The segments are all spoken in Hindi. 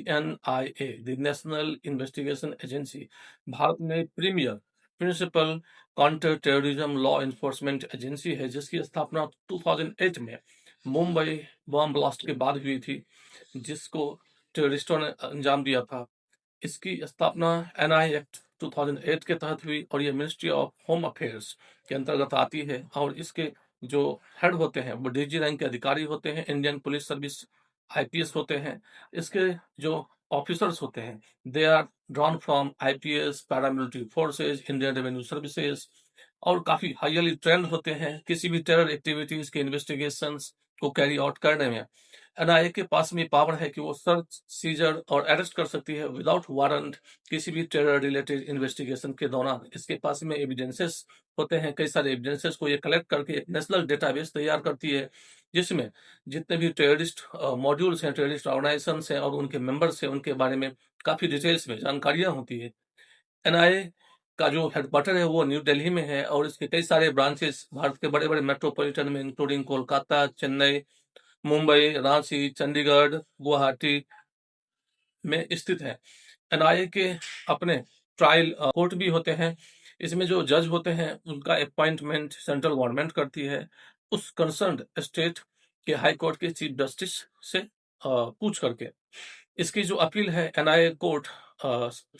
NIA, the national investigation agency, Bharat में premier principal counter terrorism law enforcement agency है, जिसकी स्थापना 2008 में मुंबई बम ब्लास्ट के बाद हुई थी, जिसको टेररिस्टों ने अंजाम दिया था। इसकी स्थापना एनआई एक्ट 2008 के तहत हुई और ये मिनिस्ट्री ऑफ होम अफेयर्स के अंतर्गत आती है। और इसके जो हेड होते हैं वो डीजी रैंक के अधिकारी होते हैं, इंडियन पुलिस सर्विस आईपीएस होते हैं। इसके जो ऑफिसर्स होते हैं they are drawn from IPS, paramilitary forces, Indian revenue services, और काफी हाईली ट्रेंड होते हैं किसी भी टेरर एक्टिविटीज के इन्वेस्टिगेशन को कैरी आउट करने में। एनआईए के पास में पावर है कि वो सर्च, सीजर और अरेस्ट कर सकती है विदाउट वारंट किसी भी टेरर रिलेटेड इन्वेस्टिगेशन के दौरान। इसके पास में एविडेंसेस होते हैं, कई सारे एविडेंसेस को ये कलेक्ट करके एक नेशनल डेटाबेस तैयार करती है, जिसमें जितने भी टेररिस्ट मॉड्यूल्स हैं, टेररिस्ट ऑर्गेनाइजेशन हैं और उनके मेंबर्स हैं, उनके बारे में काफी डिटेल्स में जानकारियां होती है। एनआईए का जो हेडक्वार्टर है वो न्यू दिल्ली में है और इसके कई सारे ब्रांचेस भारत के बड़े बड़े मेट्रोपॉलिटन में इंक्लूडिंग कोलकाता, चेन्नई, मुंबई, रांची, चंडीगढ़, गुवाहाटी में स्थित है। एनआईए के अपने ट्रायल कोर्ट भी होते हैं। इसमें जो जज होते हैं उनका अपॉइंटमेंट सेंट्रल गवर्नमेंट करती है, उस कंसर्न्ड स्टेट के हाई कोर्ट के चीफ जस्टिस से पूछ करके। इसकी जो अपील है एनआईए कोर्ट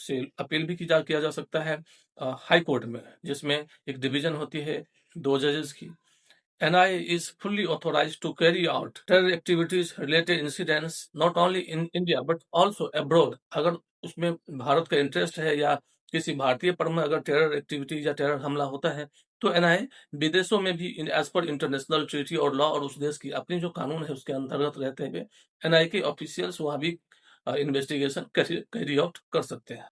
से अपील भी किया जा सकता है हाई कोर्ट में, जिसमें एक डिवीजन होती है 2 जजेस की। NIA is fully authorized to carry out terror activities related incidents not only in India but also abroad। अगर उसमें भारत का इंटरेस्ट है या किसी भारतीय पर में अगर टेरर एक्टिविटी या टेरर हमला होता है तो एनआईए विदेशों में भी एज पर इंटरनेशनल ट्रीटी और लॉ और उस देश की अपनी जो कानून है उसके अंतर्गत रहते हुए एनआईए के ऑफिशियल्स वहां भी इन्वेस्टिगेशन कैरी आउट कर सकते हैं।